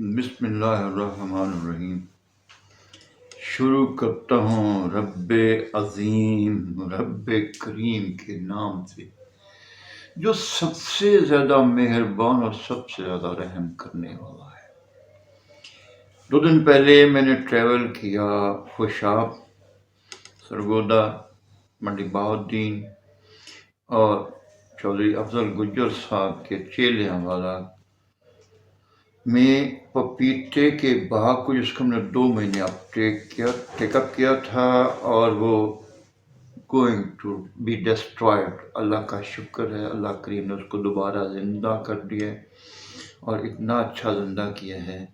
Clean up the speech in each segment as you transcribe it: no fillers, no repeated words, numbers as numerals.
بسم اللہ الرحمن الرحیم۔ شروع کرتا ہوں رب عظیم رب کریم کے نام سے جو سب سے زیادہ مہربان اور سب سے زیادہ رحم کرنے والا ہے۔ 2 دن پہلے میں نے ٹریول کیا خوشاب، سرگودا، منڈی بہاؤالدین اور چودھری افضل گجر صاحب کے چیلیاں والا میں پپیتے کے باغ کو، جس کو ہم نے 2 مہینے اب ٹیک اپ کیا تھا اور وہ گوئنگ ٹو بی ڈسٹرائڈ۔ اللہ کا شکر ہے، اللہ کریم نے اس کو دوبارہ زندہ کر دیا ہے اور اتنا اچھا زندہ کیا ہے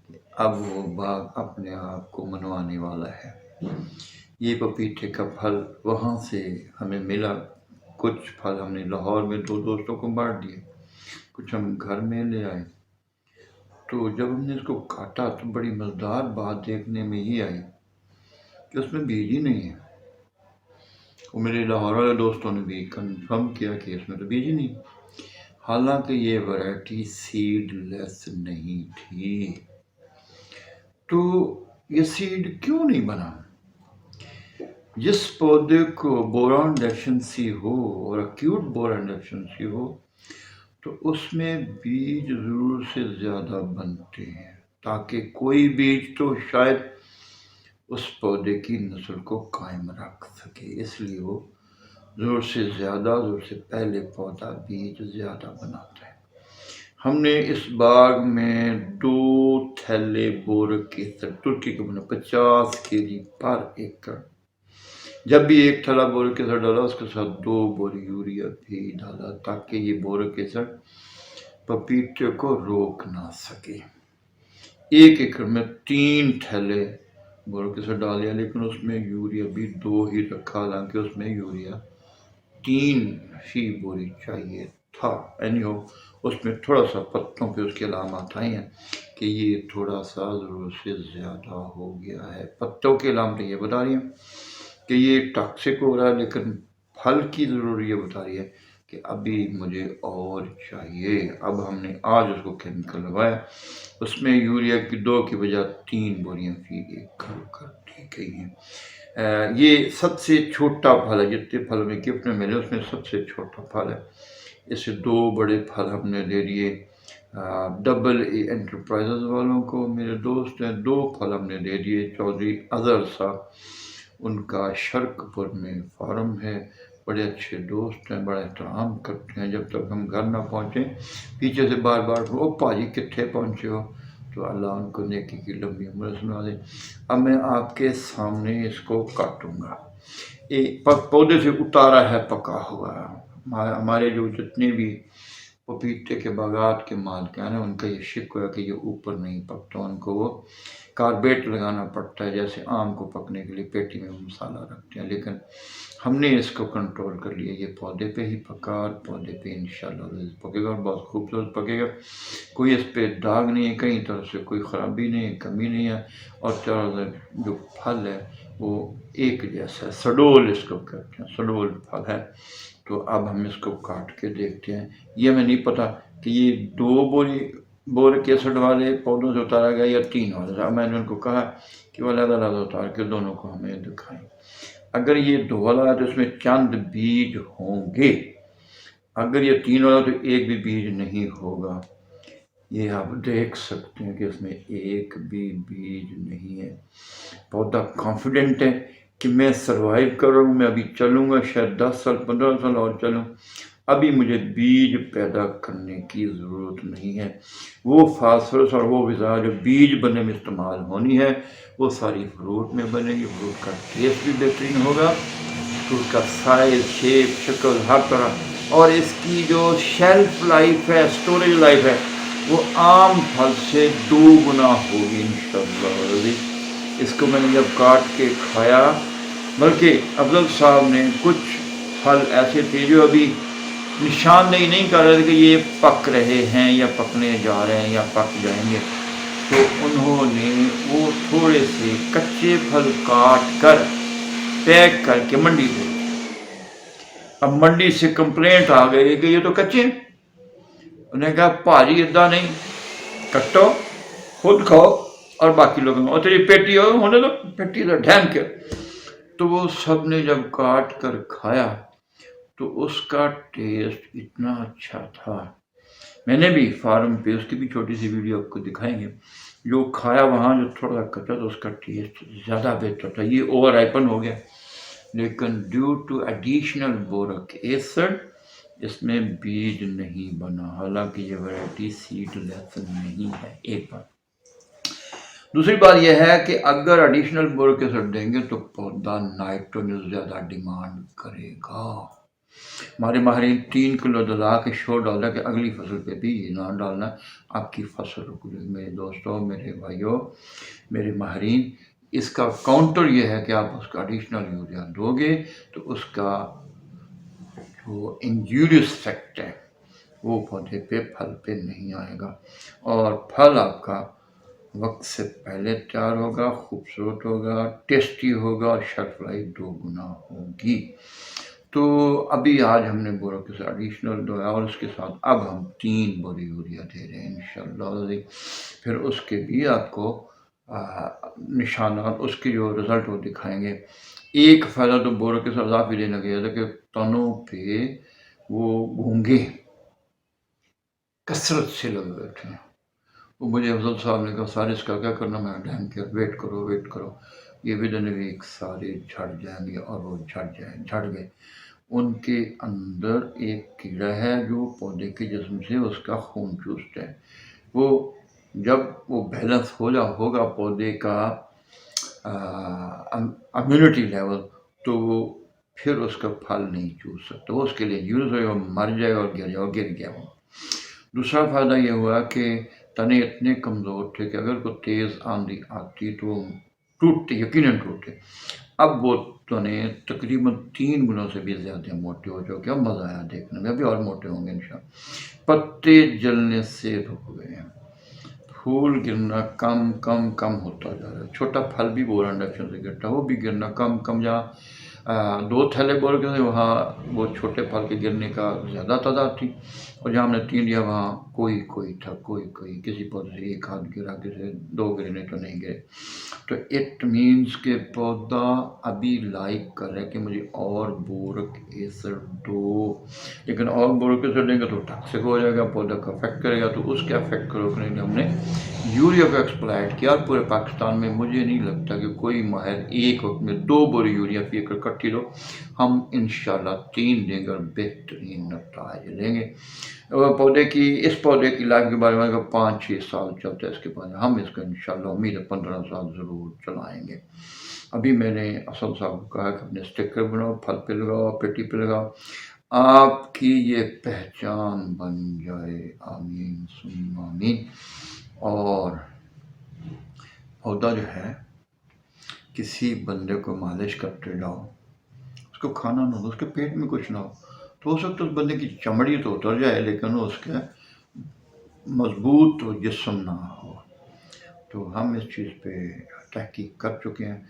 کہ اب وہ باغ اپنے آپ کو منوانے والا ہے۔ یہ پپیتے کا پھل وہاں سے ہمیں ملا، کچھ پھل ہم نے لاہور میں 2 دوستوں کو بانٹ دیے، کچھ ہم گھر میں لے آئے۔ تو جب ہم نے اس کو کاٹا تو بڑی مزیدار بات دیکھنے میں یہ آئی کہ اس میں بیج ہی نہیں ہے۔ وہ میرے لاہور والے دوستوں نے بھی کنفرم کیا کہ اس میں تو بیج ہی نہیں، حالانکہ یہ ورائٹی سیڈ لیس نہیں تھی۔ تو یہ سیڈ کیوں نہیں بنا؟ جس پودے کو بوران ڈیفیشنسی ہو اور ایکیوٹ بوران ڈیفیشنسی ہو تو اس میں بیج ضرور سے زیادہ بنتے ہیں، تاکہ کوئی بیج تو شاید اس پودے کی نسل کو قائم رکھ سکے، اس لیے وہ ضرور سے پہلے پودا بیج زیادہ بناتا ہے۔ ہم نے اس باغ میں 2 تھیلے بورک ایسڈ ترکی کو بنا 50 kg پر ایکڑ، جب بھی 1 تھیلا بورک ایسڈ ڈالا اس کے ساتھ 2 بوری یوریا بھی ڈالا، تاکہ یہ بورک ایسڈ پپیتے کو روک نہ سکے۔ 1 ایکڑ میں 3 تھیلے بورک ایسڈ ڈالیا، لیکن اس میں یوریا بھی 2 ہی رکھا، حالانکہ اس میں یوریا 3 ہی بوری چاہیے تھا۔ اس میں تھوڑا سا پتوں پہ اس کی علامات آئی ہیں کہ یہ تھوڑا سا ضرور سے زیادہ ہو گیا ہے۔ پتوں کی علامتیں یہ بتا رہی ہیں کہ یہ ٹاکسک ہو رہا ہے، لیکن پھل کی ضرور یہ بتا رہی ہے کہ ابھی مجھے اور چاہیے۔ اب ہم نے آج اس کو کیمیکل لگایا، اس میں یوریا کی 2 کی بجائے 3 بوریاں فی ایکڑ کر دی گئی ہیں۔ یہ سب سے چھوٹا پھل ہے، جتنے پھل میں گفٹ میں ملے اس میں سب سے چھوٹا پھل ہے۔ اس سے 2 بڑے پھل ہم نے دے دیے ڈبل اے انٹرپرائزز والوں کو، میرے دوست ہیں۔ 2 پھل ہم نے دے دیے چودھری اظہر صاحب، ان کا شرک پور میں فارم ہے، بڑے اچھے دوست ہیں، بڑا احترام کرتے ہیں۔ جب تک ہم گھر نہ پہنچیں پیچھے سے بار بار او پاجی کتنے پہنچے ہو، تو اللہ ان کو نیکی کی لمبی عمر سنا دے۔ اب میں آپ کے سامنے اس کو کاٹوں گا، پودے سے اتارا ہے پکا ہوا۔ ہمارے جو جتنے بھی پپیتے کے باغات کے مالکان ہیں ان کا یہ شکوہ ہے کہ یہ اوپر نہیں پکتا، ان کو وہ کاربیٹ لگانا پڑتا ہے، جیسے آم کو پکنے کے لیے پیٹی میں مسالہ رکھتے ہیں، لیکن ہم نے اس کو کنٹرول کر لیا۔ یہ پودے پہ ہی پکا اور پودے پہ انشاءاللہ پکے گا اور بہت خوبصورت پکے گا۔ کوئی اس پہ داغ نہیں ہے، کہیں طرح سے کوئی خرابی نہیں ہے، کمی نہیں ہے، اور چاروں جو پھل ہے وہ ایک جیسا ہے، سڈول اس کو کہتے ہیں، سڈول پھل ہے۔ تو اب ہم اس کو کاٹ کے دیکھتے ہیں۔ یہ ہمیں نہیں پتا کہ یہ 2 بورک ایسڈ والے پودوں سے اتارا گیا یا 3 والے۔ اب میں نے ان کو کہا کہ وہ علیحدہ اتار کے دونوں کو ہمیں دکھائیں۔ اگر یہ 2 والا ہے تو اس میں چند بیج ہوں گے، اگر یہ 3 والا تو ایک بھی بیج نہیں ہوگا۔ یہ آپ دیکھ سکتے ہیں کہ اس میں ایک بھی بیج نہیں ہے۔ پودا کانفیڈنٹ ہے کہ میں سروائیو کروں، میں ابھی چلوں گا، شاید 10 سال 15 سال اور چلوں، ابھی مجھے بیج پیدا کرنے کی ضرورت نہیں ہے۔ وہ فاسفورس اور وہ غذا جو بیج بننے میں استعمال ہونی ہے وہ ساری فروٹ میں بنے گی۔ فروٹ کا ٹیسٹ بھی بہترین ہوگا، فروٹ کا سائز، شیپ، شکل، ہر طرح، اور اس کی جو شیلف لائف ہے، سٹوریج لائف ہے، وہ عام پھل سے 2 گنا ہوگی انشاءاللہ۔ اس کو میں نے جب کاٹ کے کھایا، بلکہ افضل صاحب نے کچھ پھل ایسے تھے جو ابھی نشاندہی نہیں کر رہے تھے کہ یہ پک رہے ہیں یا پکنے جا رہے ہیں یا پک جائیں گے، تو انہوں نے وہ تھوڑے سے کچے پھل کاٹ کر پیک کر کے منڈی دے۔ اب منڈی سے کمپلینٹ آ گئی کہ یہ تو کچے ہیں۔ انہوں نے کہا پاجی ادھا نہیں، کٹو خود کھاؤ اور باقی لوگوں کو، اور تیری پیٹی ہو ہونے دو، پیٹی تو ڈھیم کے۔ تو وہ سب نے جب کاٹ کر کھایا تو اس کا ٹیسٹ اتنا اچھا تھا، میں نے بھی فارم پہ، اس کی بھی چھوٹی سی ویڈیو آپ کو دکھائیں گے، جو کھایا وہاں جو تھوڑا سا کچا تو اس کا ٹیسٹ زیادہ بہتر تھا۔ یہ اوور رائپن ہو گیا، لیکن due to additional boric acid اس میں بیج نہیں بنا، حالانکہ یہ ورائٹی سیڈ لیس نہیں ہے۔ ایک بات، دوسری بات یہ ہے کہ اگر ایڈیشنل بورک ایسڈ دیں گے تو پودا نائٹروجن زیادہ ڈیمانڈ کرے گا۔ ہمارے ماہرین 3 کلو دلا کے شور ڈالا کہ اگلی فصل پہ بھی یہ نہ ڈالنا، آپ کی فصل رک جائے۔ میرے دوستوں، میرے بھائیوں، میرے ماہرین، اس کا کاؤنٹر یہ ہے کہ آپ اس کا ایڈیشنل یوریا دو گے تو اس کا جو انجوریس افیکٹ ہے وہ پودے پہ، پھل پہ نہیں آئے گا، اور پھل آپ کا وقت سے پہلے تیار ہوگا، خوبصورت ہوگا، ٹیسٹی ہوگا، اور شیلف لائف 2 گنا ہوگی۔ تو ابھی آج ہم نے بورک ایسڈ ایڈیشنل دیا، اور اس کے ساتھ اب ہم 3 بوری یوریا دے رہے ہیں انشاءاللہ۔ پھر اس کے بھی آپ کو نشانات، اس کے جو رزلٹ وہ دکھائیں گے۔ ایک فائدہ تو بورک ایسڈ اضافی دینے کا یہ تھا کہ تنوں پہ وہ گھونگے کثرت سے لگے ہوئے تھے، وہ مجھے افضل صاحب نے کہا سارے اس کا کیا کرنا، میں ڈیم کیا، ویٹ کرو، یہ ودن ویک سارے جھڑ جائیں گے، اور وہ جھڑ گئے۔ ان کے اندر ایک کیڑا ہے جو پودے کے جسم سے اس کا خون چوستا ہے، وہ جب وہ بیلنس ہوگا پودے کا امیونٹی لیول، تو وہ پھر اس کا پھل نہیں چوس سکتا، وہ اس کے لیے یوز ہوئے، وہ مر جائے اور گر گیا وہ۔ دوسرا فائدہ یہ ہوا کہ تنے اتنے کمزور تھے کہ اگر کوئی تیز آندھی آتی تو ٹوٹتے، یقیناً ٹوٹتے۔ اب وہ تنے تقریباً 3 گنوں سے بھی زیادہ موٹے ہو چکے، اب مزہ آیا دیکھنے میں، ابھی اور موٹے ہوں گے انشاءاللہ۔ پتے جلنے سے رک گئے ہیں، پھول گرنا کم ہوتا جا رہا ہے، چھوٹا پھل بھی بور انڈکشن سے گرتا، وہ بھی گرنا کم، جہاں 2 تھیلے بور کے تھے وہاں وہ چھوٹے پھل کے گرنے کا زیادہ تعداد تھی، اور جہاں ہم نے 3 دیا وہاں کوئی تھا، کوئی کسی پودے سے 1 آدھ گرا، کسی 2 گرے، نہیں تو نہیں گرے۔ تو اٹ مینس کہ پودا ابھی لائک کر رہا ہے کہ مجھے اور بورک ایسڈ دو، لیکن اور بورک ایسڈ دیں گے تو ٹاکسک ہو جائے گا، پودا کو افیکٹ کرے گا، تو اس کے افیکٹ کو روکنے کے لیے ہم نے یوریا کو ایکسپلائٹ کیا۔ پورے پاکستان میں مجھے نہیں لگتا کہ کوئی ماہر ایک وقت میں 2 بوری یوریا فی ایکڑ کٹھی دو، ہم انشاءاللہ 3 دیں گے اور بہترین نتائج لیں گے۔ اس پودے کی لائف کے بارے میں 5-6 سال چلتا ہے اس کے بعد، ہم اس کا انشاءاللہ امید ہے 15 سال ضرور چلائیں گے۔ ابھی میں نے اسد صاحب کو کہا کہ اپنے اسٹیکر بناؤ، پھل پہ لگاؤ، پیٹی پہ لگاؤ، آپ کی یہ پہچان بن جائے، آمین ثم آمین۔ اور پودا جو ہے کسی بندے کو مالش کرتے جاؤ، اس کو کھانا نہ ہو، اس کے پیٹ میں کچھ نہ ہو، تو ہو سکتا ہے اس بندے کی چمڑی تو اتر جائے لیکن اس کے مضبوط جسم نہ ہو۔ تو ہم اس چیز پہ تحقیق کر چکے ہیں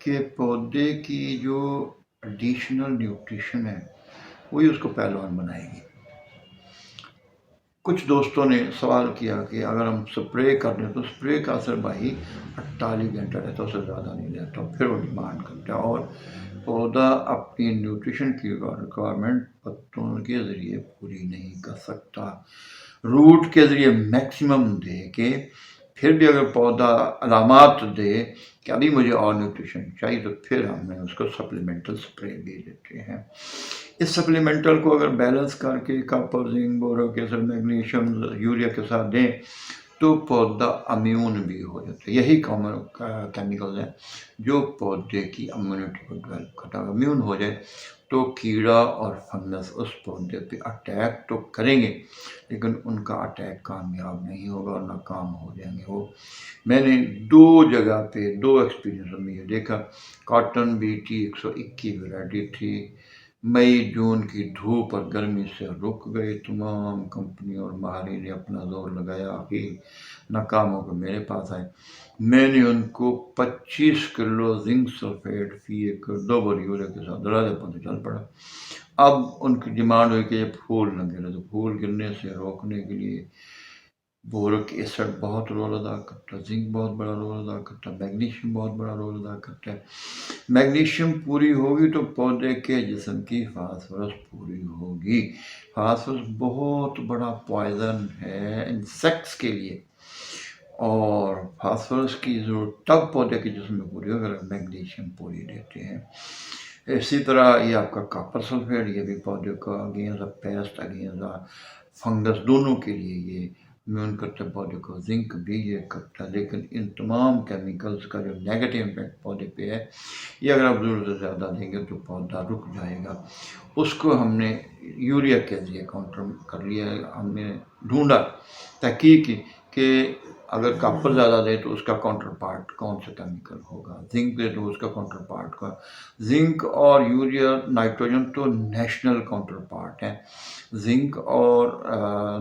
کہ پودے کی جو ایڈیشنل نیوٹریشن ہے وہی اس کو پہلوان بنائے گی۔ کچھ دوستوں نے سوال کیا کہ اگر ہم سپرے کر دیں تو سپرے کا اثر بھائی 48 گھنٹہ رہتا، اس سے زیادہ نہیں رہتا، پھر وہ ڈیمانڈ کرتا ہے، اور پودا اپنی نیوٹریشن کی ریکوائرمنٹ پتوں کے ذریعے پوری نہیں کر سکتا، روٹ کے ذریعے میکسیمم دے کے پھر بھی اگر پودا علامات دے کہ ابھی مجھے اور نیوٹریشن چاہیے تو پھر ہم نے اس کو سپلیمنٹل سپرے بھی دیتے ہیں۔ اس سپلیمنٹل کو اگر بیلنس کر کے copper, zinc, بورک acid, magnesium, urea کے ساتھ دیں تو پودا امیون بھی ہو جاتا ہے۔ یہی کیمیکلز ہیں جو پودے کی امیونٹی کو ڈیولپ کرتا ہے۔ امیون ہو جائے تو کیڑا اور فنگس اس پودے پہ اٹیک تو کریں گے لیکن ان کا اٹیک کامیاب نہیں ہوگا اور ناکام ہو جائیں گے وہ۔ میں نے 2 جگہ پہ 2 ایکسپیرینس میں یہ دیکھا، کاٹن BT 121 ورائٹی تھی، مئی جون کی دھوپ اور گرمی سے رک گئے، تمام کمپنی اور ماہرین نے اپنا زور لگایا، آخر ناکام ہو کر میرے پاس آئے۔ میں نے ان کو 25 کلو زنک سلفیٹ فی ایکڑ 2 بوری یوریا کے ساتھ دراجہ پتہ چل پڑا۔ اب ان کی ڈیمانڈ ہوئی کہ یہ پھول نہ گرے، تو پھول گرنے سے روکنے کے لیے بورک ایسڈ بہت رول ادا کرتا ہے، زنک بہت بڑا رول ادا کرتا ہے، میگنیشیم بہت بڑا رول ادا کرتا ہے۔ میگنیشیم پوری ہوگی تو پودے کے جسم کی فاسفورس پوری ہوگی۔ فاسفورس بہت بڑا پوائزن ہے انسیکٹس کے لیے، اور فاسفورس کی ضرورت تب پودے کے جسم میں پوری ہوگی اگر میگنیشیم پوری دیتے ہیں۔ اسی طرح یہ آپ کا کاپر سلفیٹ، یہ بھی پودے کو اگینسٹ پیسٹ اگینسٹ فنگس دونوں کے لیے یہ امیون کرتا ہے پودے کو۔ زنک بھی یہ کرتا ہے، لیکن ان تمام کیمیکلز کا جو نیگیٹو امپیکٹ پودے پہ ہے، یہ اگر آپ ضرورت سے زیادہ دیں گے تو پودا رک جائے گا۔ اس کو ہم نے یوریا کے ذریعے کاؤنٹر کر لیا ہے۔ ہم نے ڈھونڈا، تحقیق کی کہ اگر کاپر زیادہ دے تو اس کا کاؤنٹر پارٹ کون سا کیمیکل ہوگا، زنک دے تو اس کا کاؤنٹر پارٹ کا۔ زنک اور یوریا نائٹروجن تو نیشنل کاؤنٹر پارٹ ہیں۔ زنک اور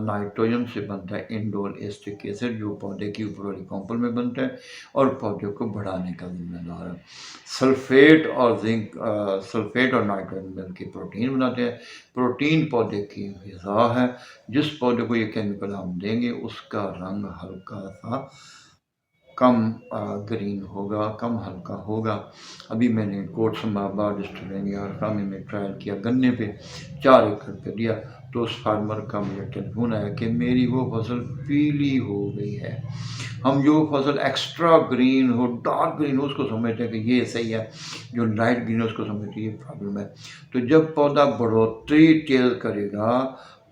نائٹروجن سے بنتا ہے انڈول ایسٹک ایسڈ، جو پودے کی اوپر والی کمپل میں بنتا ہے اور پودے کو بڑھانے کا ذمہ دار ہے۔ سلفیٹ اور نائٹروجن مل کے پروٹین بناتے ہیں۔ پروٹین پودے کی غذا ہے۔ جس پودے کو یہ کیمیکل ہم دیں گے اس کا رنگ ہلکا سا کم گرین ہوگا، کم ہلکا ہوگا۔ ابھی میں نے کوٹ سمبابا ڈسٹربینگ اور میں ٹرائل کیا، گنے پہ 4 ایکڑ پہ دیا، تو اس فارمر کا مجھے ٹیلیفون آیا کہ میری وہ فصل پیلی ہو گئی ہے۔ ہم جو فصل ایکسٹرا گرین ہو، ڈارک گرین ہو، اس کو سمجھتے ہیں کہ یہ صحیح ہے، جو لائٹ گرین ہے اس کو سمجھتے ہیں یہ پرابلم ہے۔ تو جب پودا بڑھوتری تیز کرے گا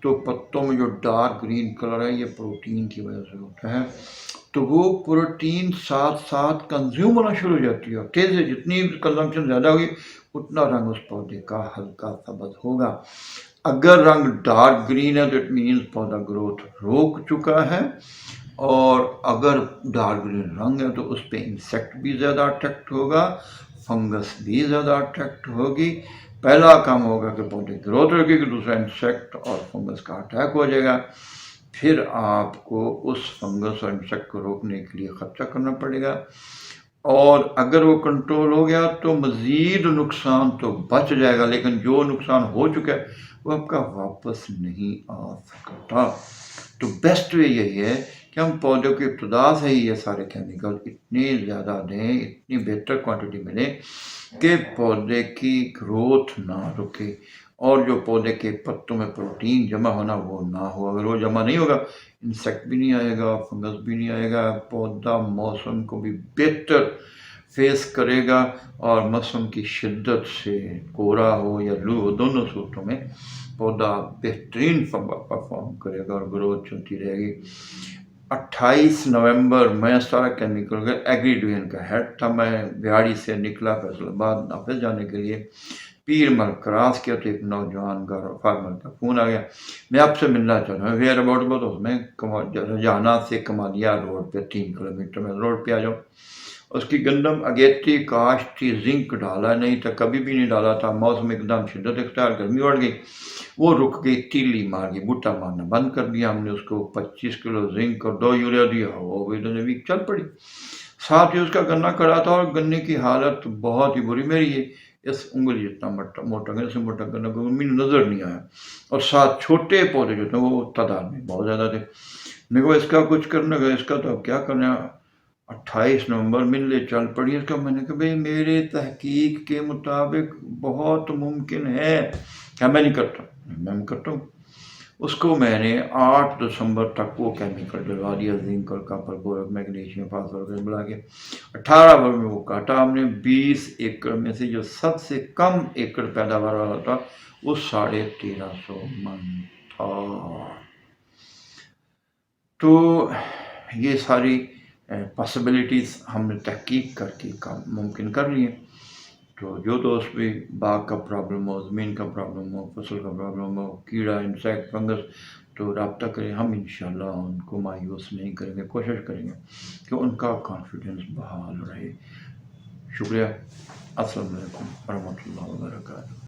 تو پتوں میں جو ڈارک گرین کلر ہے یہ پروٹین کی وجہ سے ہوتا ہے، تو وہ پروٹین ساتھ ساتھ کنزیوم ہونا شروع ہو جاتی ہے، اور تیز ہے، جتنی کنزمپشن زیادہ ہوگی اتنا رنگ اس پودے کا ہلکا سبز ہوگا۔ اگر رنگ ڈارک گرین ہے تو اٹ مینز پودا گروتھ روک چکا ہے، اور اگر ڈارک گرین رنگ ہے تو اس پہ انسیکٹ بھی زیادہ اٹریکٹ ہوگا، فنگس بھی زیادہ اٹریکٹ ہوگی۔ پہلا کام ہوگا کہ پودے گروتھ رکے گی، دوسرا انسیکٹ اور فنگس کا اٹیک ہو جائے گا۔ پھر آپ کو اس فنگس اور انسیکٹ کو روکنے کے لیے خرچہ کرنا پڑے گا، اور اگر وہ کنٹرول ہو گیا تو مزید نقصان تو بچ جائے گا، لیکن جو نقصان ہو چکا ہے وہ آپ کا واپس نہیں آ سکتا۔ تو بیسٹ وے یہی ہے کہ ہم پودوں کی ابتدا سے ہی یہ سارے کیمیکل اتنے زیادہ دیں، اتنی بہتر کوانٹٹی میں دیں کہ پودے کی گروتھ نہ رکے، اور جو پودے کے پتوں میں پروٹین جمع ہونا وہ نہ ہو۔ اگر وہ جمع نہیں ہوگا، انسیکٹ بھی نہیں آئے گا، فنگس بھی نہیں آئے گا، پودا موسم کو بھی بہتر فیس کرے گا، اور موسم کی شدت سے کورا ہو یا لو ہو، دونوں صورتوں میں پودا بہترین پرفارم کرے گا اور گروتھ چلتی رہے گی۔ 28 نومبر میں سارا کیمیکل کا ایگری ڈویژن کا ہیڈ تھا، میں بہاڑی سے نکلا فیصل آباد نافذ جانے کے لیے، پیر مل کراس کیا تو ایک نوجوان فارمر کا فون آ گیا، میں آپ سے ملنا چاہتا ہوں، ویئر اباؤٹ بہت اس میں رجحانہ سے کمالیا روڈ پہ 3 کلومیٹر میں روڈ پہ آ جاؤ۔ اس کی گندم اگیتی کاشت تھی، زنک ڈالا نہیں تھا، کبھی بھی نہیں ڈالا تھا، موسم ایک دم شدت اختیار، گرمی بڑھ گئی، وہ رک گئی، تیلی مار گئی، بوٹا مارنا بند کر دیا۔ ہم نے اس کو 25 کلو زنک اور 2 یوریا دیا، وہ بھی ویک چل پڑی۔ ساتھ ہی اس کا گنا کڑا تھا، اور گنے کی حالت بہت ہی بری، میری یہ اس انگلی جتنا موٹا گنا سے موٹا گنا کوئی نظر نہیں آیا، اور ساتھ چھوٹے پودے جو تھے وہ تعداد میں بہت زیادہ تھے۔ میں کو اس کا کچھ کرنا گا، اس کا تو اب کیا کرنا۔ 28 نومبر ملے چل پڑی اس کا۔ میں نے کہا بھائی میرے تحقیق کے مطابق بہت ممکن ہے، کیا میں نہیں کرتا، میں کرتا ہوں۔ اس کو میں نے 8 دسمبر تک وہ کیمیکل ڈلوا دیا، زنک اور کاپر بورک میگنیشیم فاسفورس ملا کے۔ 18 بار میں وہ کاٹا ہم نے۔ 20 ایکڑ میں سے جو سب سے کم ایکڑ پیداوار والا تھا وہ 1350 من تھا۔ تو یہ ساری پاسبلٹیز ہم نے تحقیق کر کے ممکن کر لیے۔ تو جو دوست بھی باغ کا پرابلم ہو، زمین کا پرابلم ہو، فصل کا پرابلم ہو، کیڑا، انسیکٹ، فنگس، تو رابطہ کریں، ہم انشاءاللہ ان کو مایوس نہیں کریں گے، کوشش کریں گے کہ ان کا کانفیڈنس بحال رہے۔ شکریہ۔ السلام علیکم ورحمۃ اللہ وبرکاتہ۔